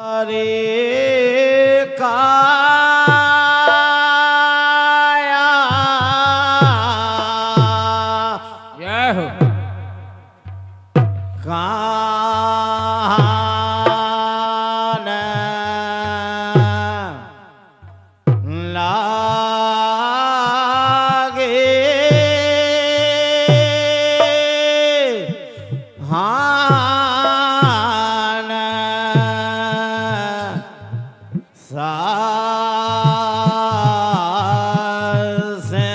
अरे काया जय हो कान लागे हान सासे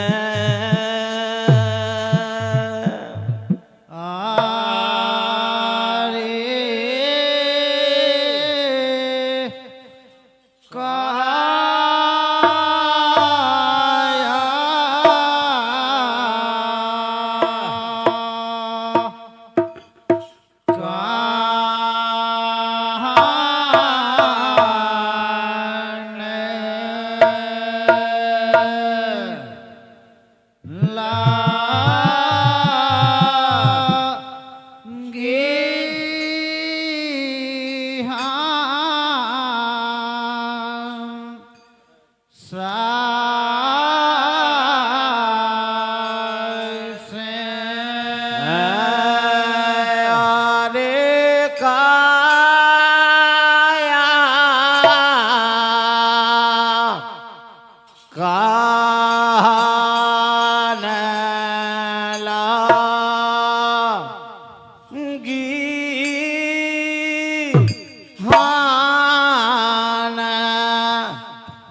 कान लागी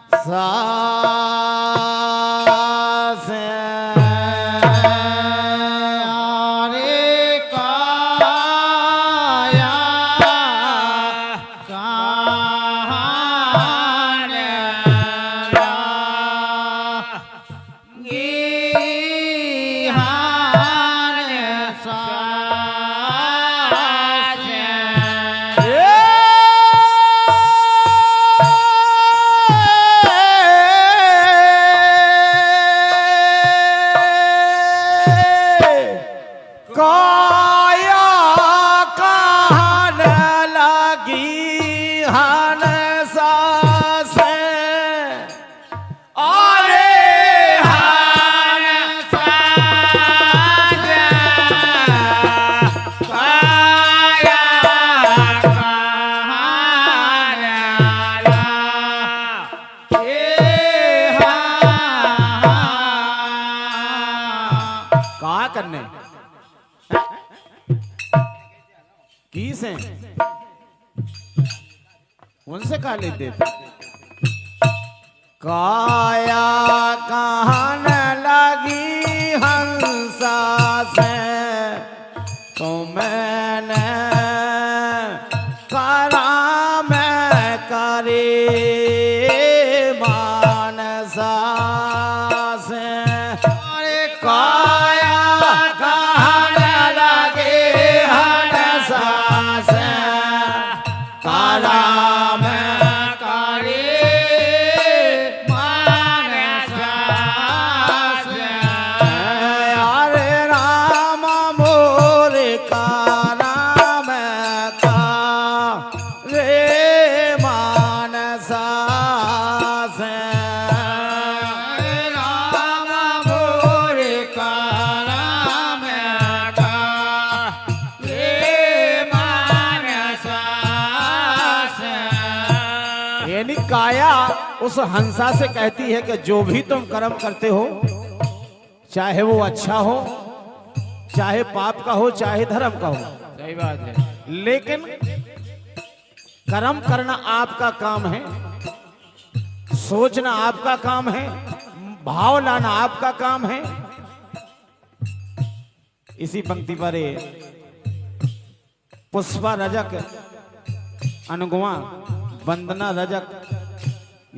हान सासे काया कान लगी हन सासे अरे हन सासे काया कान लगी का करने किस हैं उनसे कहा लेते काया कान लगी हंसा से तो मैंने करा मैं करे मानसा से अरे काया कान लगे हंसा से कारा मैं करे मानसा से अरे राम मोर कारा मैं का रे मानसा से राम मोर कारा मैं का रे मानसा से यानी काया उस हंसा से कहती है कि जो भी तुम कर्म करते हो चाहे वो अच्छा हो चाहे पाप का हो चाहे धर्म का हो सही बात है लेकिन कर्म करना आपका काम है सोचना आपका काम है भाव लाना आपका काम है इसी पंक्ति पर पुष्पा रजक अनुगुआ वंदना रजक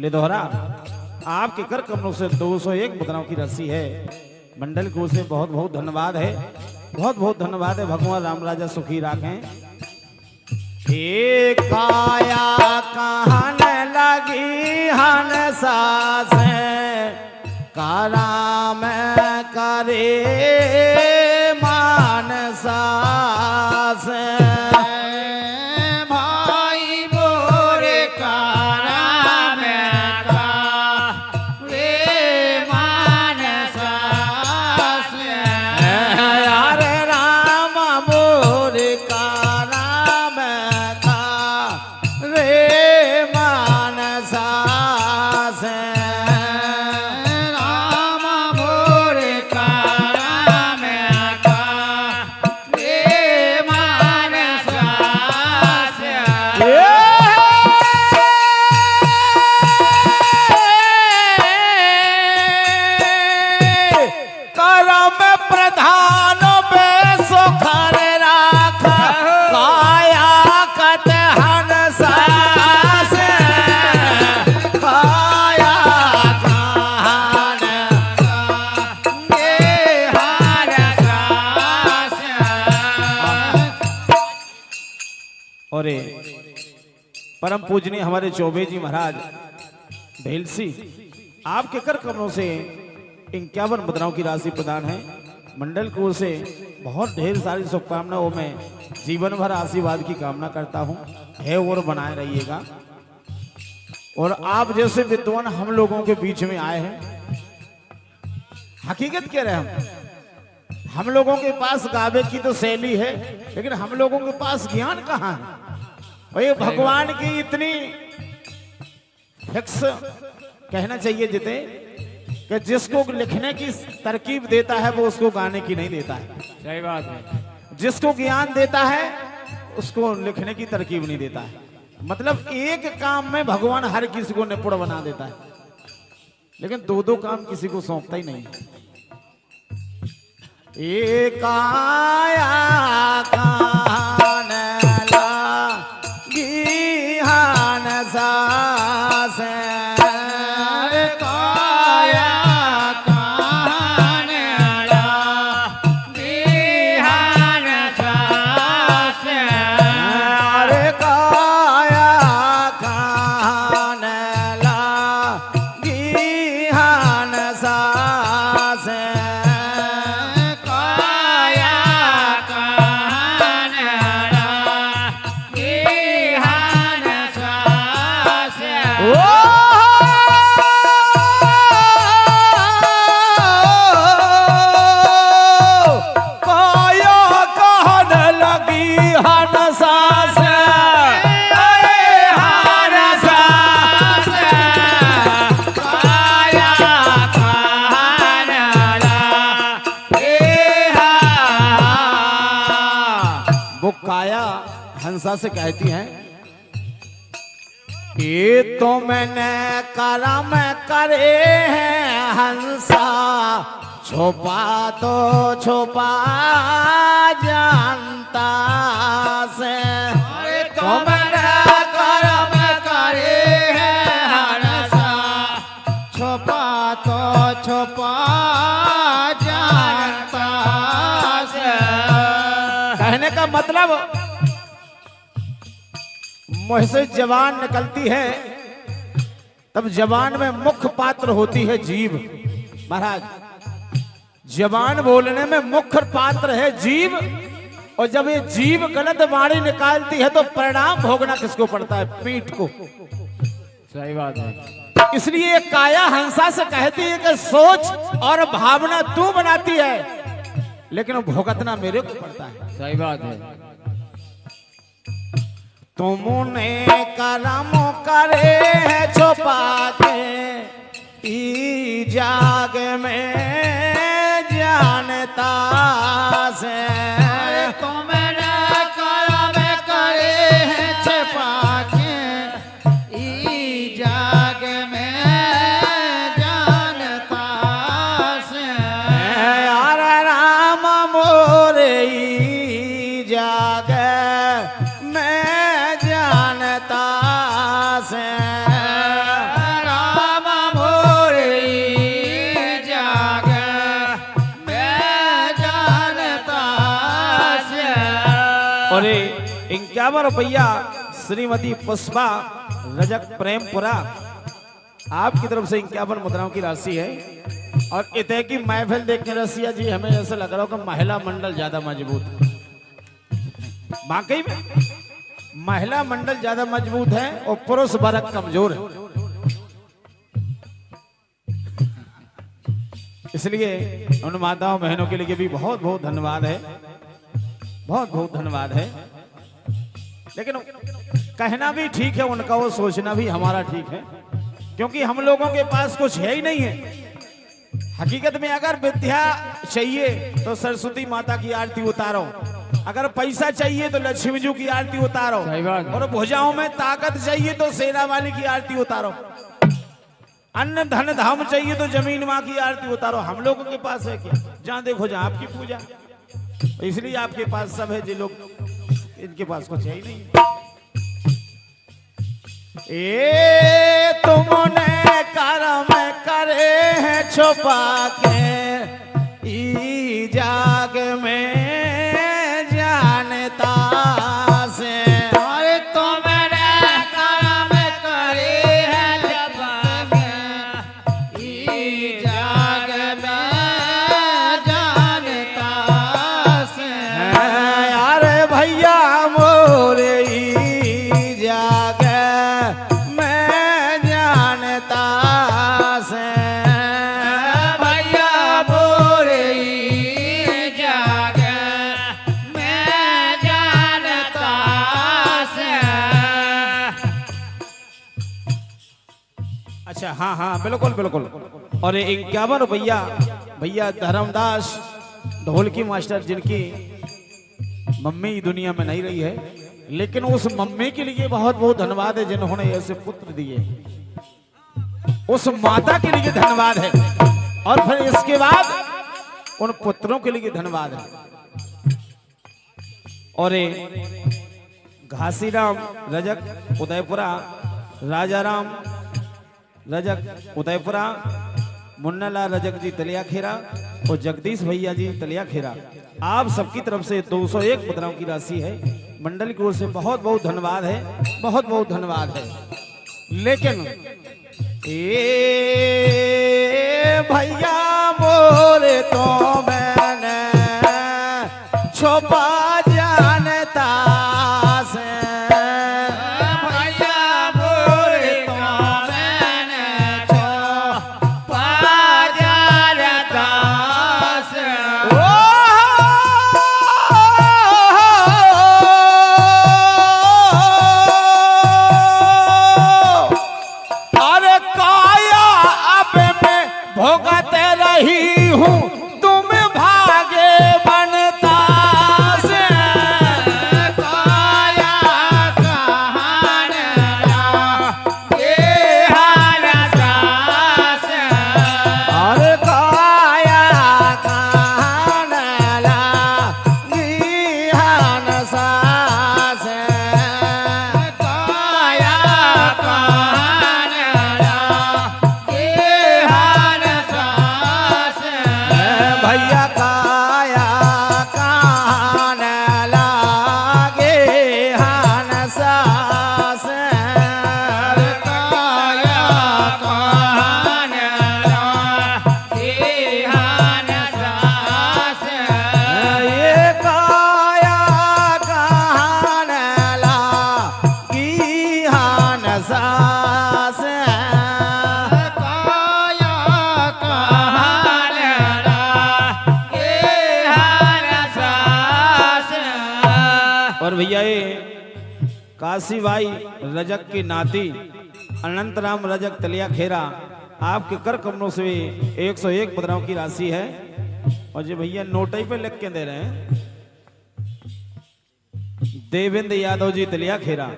लिधोरा आपके कर कमलों से 201 मुद्राओं की राशि है मंडल को से बहुत बहुत धन्यवाद है बहुत बहुत धन्यवाद है भगवान राम राजा सुखी राखें एक काया कहन लगी हन सासे कारा मैं करे मानसा से भाई बोरे परम पूजनीय हमारे चौबे जी महाराज भेलसी, आपके कर कमरों से 51 मुद्राओं की राशि प्रदान है। मंडल को से बहुत ढेर सारी शुभकामनाओं में जीवन भर आशीर्वाद की कामना करता हूँ, है और बनाए रहिएगा। और आप जैसे विद्वान हम लोगों के बीच में आए हैं, हकीकत कह रहे हैं हम लोगों के पास गावे की तो शैली है, लेकिन हम लोगों के पास ज्ञान कहाँ है। और ये भगवान की इतनी फिक्स कहना चाहिए जिते कि जिसको लिखने की तरकीब देता है वो उसको गाने की नहीं देता है। सही बात है। जिसको ज्ञान देता है उसको लिखने की तरकीब नहीं देता है। मतलब एक काम में भगवान हर किसी को निपुण बना देता है, लेकिन दो दो काम किसी को सौंपता ही नहीं। एक आया कान लागी हान सास, काया हंसा से कहती है, ये तो मैंने करम करे हैं हंसा, छुपा तो छुपा जानता से। तो मैंने करम करे हैं हंसा, छुपा तो छुपा जानता से। कहने का मतलब मुंह से जबान निकलती है, तब जबान में मुख्य पात्र होती है जीभ। महाराज, जबान बोलने में मुख्य पात्र है जीभ, और जब ये जीभ गलत वाणी निकालती है तो परिणाम भोगना किसको पड़ता है? पीठ को। सही बात है। इसलिए काया हंसा से कहती है कि सोच और भावना तू बनाती है, लेकिन भुगतना मेरे को पड़ता है। सही बात है। तुमने करम करे है छुपा के, ई जाग में जानता से। तुमने करम करे है छुपा के, ई जाग में जानता से। यार राम मोरे ई जाग में जानता से। राम मोरे जाग में जानता से। और 51 रुपया श्रीमती पुष्पा रजक प्रेमपुरा, आपकी तरफ से 51 मुद्राओं की राशि है। और इतने की महफिल देख के रसिया जी हमें ऐसा लग रहा हो कि महिला मंडल ज्यादा मजबूत है। वाकई में महिला मंडल ज्यादा मजबूत है और पुरुष वर्ग कमजोर है। इसलिए उन माताओं बहनों के लिए भी बहुत बहुत धन्यवाद है, बहुत बहुत धन्यवाद है। लेकिन कहना भी ठीक है उनका, वो सोचना भी हमारा ठीक है, क्योंकि हम लोगों के पास कुछ है ही नहीं है। हकीकत में अगर विद्या चाहिए तो सरस्वती माता की आरती उतारो, अगर पैसा चाहिए तो लक्ष्मी जी की आरती उतारो, सही बात है। और भुजाओं में ताकत चाहिए तो शेरा वाली की आरती उतारो, अन्न धन धाम चाहिए तो जमीन माँ की आरती उतारो। हम लोगों के पास है क्या? जहाँ देखो जहाँ आपकी पूजा। इसलिए आपके पास सब है, जो लोग इनके पास कुछ है ही नहीं। ए तुमने करम करे है छुपा के, ई जाग में जानता से। और तुमने करम अच्छा हाँ हाँ बिल्कुल बिल्कुल। और 51 रुपया भैया धर्मदास ढोलकी मास्टर, जिनकी मम्मी दुनिया में नहीं रही है, लेकिन उस मम्मी के लिए बहुत बहुत धन्यवाद है जिन्होंने ऐसे पुत्र दिए। उस माता के लिए धन्यवाद है, और फिर इसके बाद उन पुत्रों के लिए धन्यवाद है। और घासीराम रजक उदयपुरा, राजाराम रजक उदयपुरा, मुन्नालाल रजक जी तलियाखेरा और जगदीश भैया जी तलियाखेरा, आप सबकी तरफ से 201 मुद्राओं की राशि है। मंडल की ओर से बहुत बहुत धन्यवाद है, बहुत बहुत धन्यवाद है। लेकिन भैया मोरे तो मैंने छुपा जानता से, भैया मोरे तो मैंने छुपा जानता से। अरे काया अब मैं भोगते रही हूँ, तुम भागे बनता से। काया कहान ये हालता से। अरे काया कहान लागी हनसा से। काया कहान ये हालता से। भैया काया कान लागे हनसा से। काया कहान ये हालता से। ये काया कान लागी हनसा से। काया कहान ये हालता से। और भैया ये काशी भाई रजक की नाती अनंतराम रजक तलियाखेरा, आपके कर कमरों से 101 मुद्राओं की राशि है। और जो भैया नोटई पे लिख के दे रहे हैं, देवेंद्र यादव जी तलियाखेरा,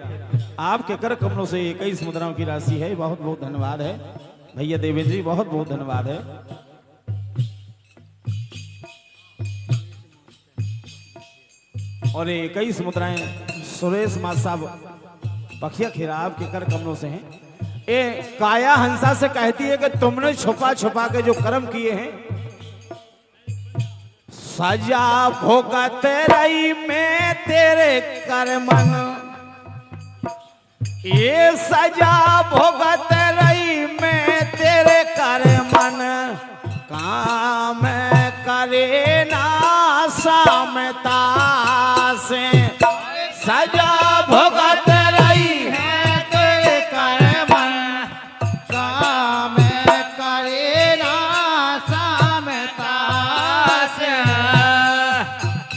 आपके कर कमरों से 21 मुद्राओं की राशि है। बहुत बहुत धन्यवाद है भैया देवेंद्र जी, बहुत बहुत धन्यवाद है। और 21 मुद्राएं सुरेश माँ साहब पखिया खेरा, आपके कर कमलों से हैं। ए काया हंसा से कहती है कि तुमने छुपा छुपा के जो कर्म किए हैं, सजा भोगत रही मैं तेरे कर्मन। ये सजा भोगत रही मैं तेरे कर्मन, काम करे ना सामता से। सजा भोगत रही है तेरे कर्मन, काम करे ना सामता से।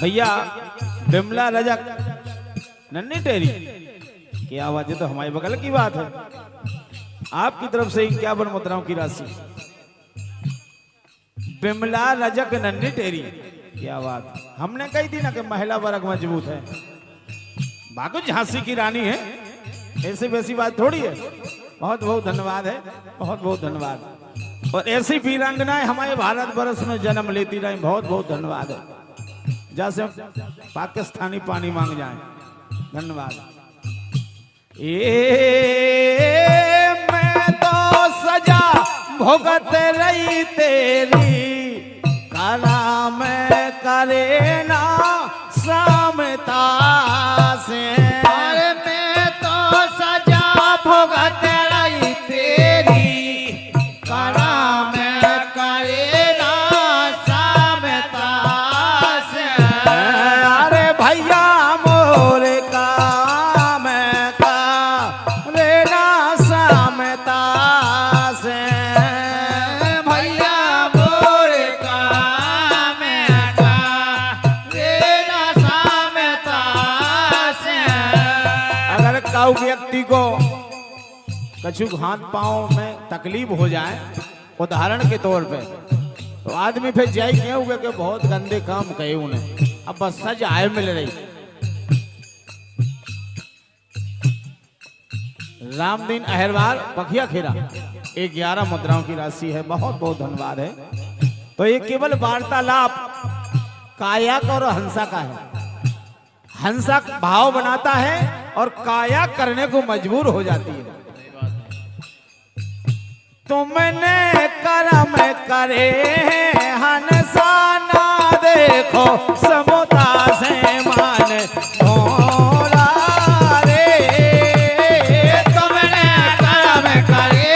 भैया बिमला रजक नन्ही टेरी की आवाज है, तो हमारे बगल की बात है। आपकी तरफ से 51 मुद्राओं की राशि। बिमला रजक नन्ही टेरी, क्या बात। हमने कही थी ना कि महिला वर्ग मजबूत है, बाकी झांसी की रानी है, ऐसी वैसी बात थोड़ी है। बहुत बहुत धन्यवाद है, बहुत बहुत धन्यवाद। और ऐसी वीरांगनाएं हमारे भारत वर्ष में जन्म लेती रही, बहुत बहुत धन्यवाद है। जैसे पाकिस्तानी पानी मांग जाए, धन्यवाद। मैं तो सजा भुगत रही तेरी, काला मैं करे ना सामता से। और मैं तो सजा भुगत रही तेरी, करा मैं करे ना सामता से। अरे भैया मोरे का मैं का रे ना सामता से। भैया मोरे काम का रेना सामता से। अगर काउ व्यक्ति को कछु हाथ पांव में तकलीफ हो जाए उदाहरण के तौर पे, तो आदमी फिर जाई क्यों हुए कि बहुत गंदे काम कहे उन्हें, अब बस सज आए मिल रही। रामदीन अहरवार पखिया खेरा 11 मुद्राओं की राशि है, बहुत बहुत धन्यवाद है। तो ये केवल वार्तालाप काया का और हंसा का है। हंसा भाव बनाता है और काया करने को मजबूर हो जाती है। तुमने कर्म करे हंसा ना देखो समुदा से मान भोला रे। तुमने कर्म करे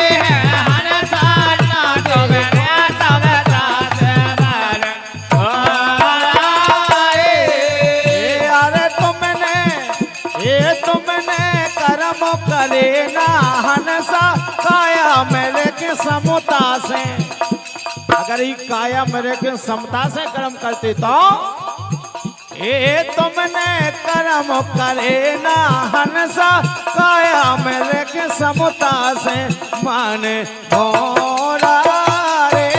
हंसा ना तुमने समुदा से मान भोला रे। अरे तुमने कर्म करे ना हंसा काया मेरे के समता से, अगर ये काया मेरे के समता से कर्म करते तो तुमने कर्म करे ना हंसा काया मेरे के समता से मान भोला रे।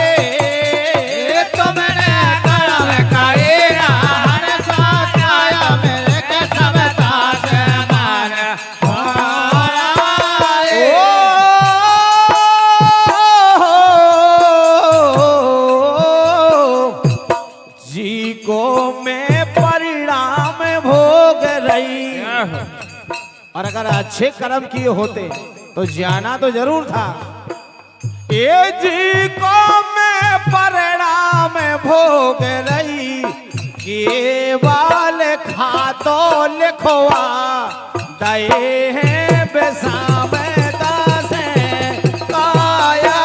तुमने कर्म करे ना हंसा काया मेरे के समता से मान भोला रे। जी को मैं परिणाम भोग रही, और अगर अच्छे कर्म किए होते तो जाना तो जरूर था। ये जी को मैं परिणाम भोग रही, केवल खातो लिखवा दए हैं बेसामे दासे काया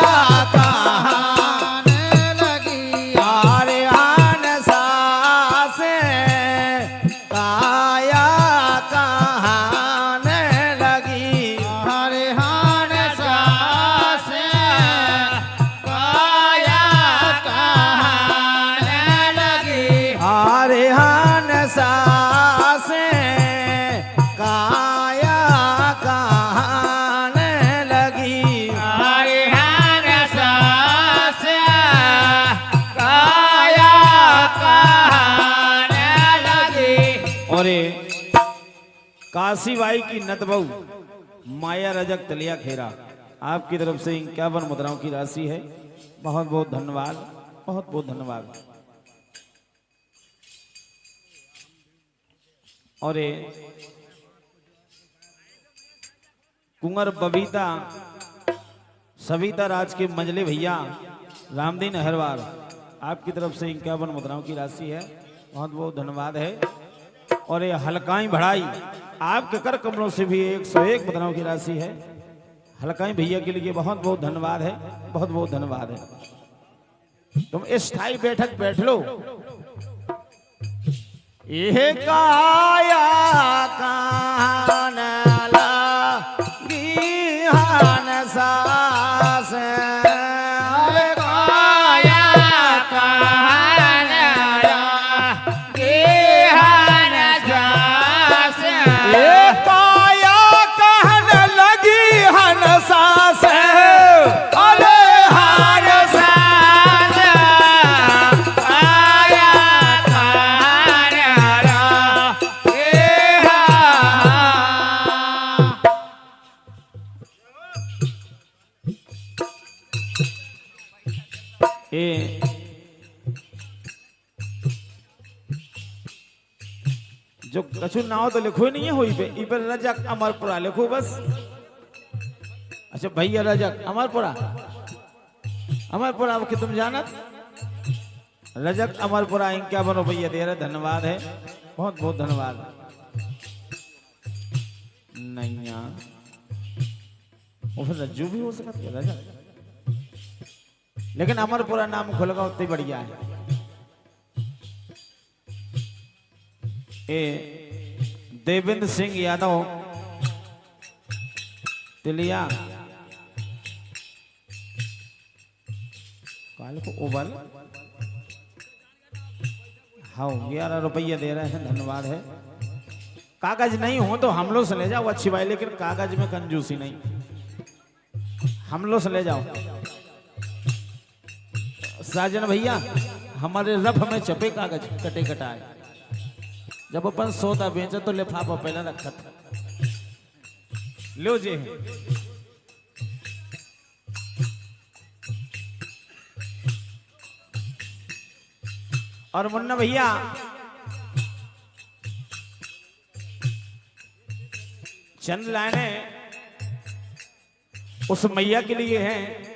कहाने लगी। आरे आन सासे काया कहाने लगी। हरे हान सासे काया कहाने लगी। आरे हान सासे काया कहाने लगी। हरे हान सासे काया कहाने लगी। और काशी बाई की नतबहू माया रजक तलिया खेरा, आपकी तरफ से 51 मुद्राओं की राशि है। बहुत बहुत धन्यवाद, बहुत बहुत धन्यवाद। और कुंवर बबीता सविता राज के मंजले भैया रामदीन अहरवार, आपकी तरफ से 51 मुद्राओं की राशि है। बहुत बहुत धन्यवाद है। और ये हलकाई बढ़ाई आपके कर कमलों से भी 101 मुद्राओं की राशि है। हलकाई भैया के लिए बहुत बहुत धन्यवाद है, बहुत बहुत धन्यवाद है। तुम स्थायी बैठक बैठ लो। ये काया कान लगी हंसा से काया कहाने लगी हंसा से। ये काया कहने लगी हंसा से। अरे हार सासे काया कहाने लगी ये जो कछु नाव तो लिखो ही नहीं है हुई पे ई पर रजक अमरपुरा लिखो बस। अच्छा भैया रजक अमरपुरा, अमरपुरा कि तुम जानत रजक अमरपुरा 51 रुपया दे रहे, धन्यवाद है, बहुत बहुत धन्यवाद। नैया वो फिर रज्जू भी हो सकता है रजक, लेकिन अमरपुरा नाम खुलगा उतनी बढ़िया है। ए देवेंद्र सिंह यादव तिलिया काल को ओबल, हाँ 11 रुपया दे रहे हैं, धन्यवाद है। कागज नहीं हो तो हम लोग से ले जाओ अच्छी बात, लेकिन कागज में कंजूसी नहीं। हम लोग से ले जाओ साजन भैया, हमारे रफ में चपे कागज कटे कटाए। जब अपन सौदा बेचे तो लिफाफा पहले रखा था। लो जी और मुन्ना भैया चंद लाइनें उस मैया के लिए हैं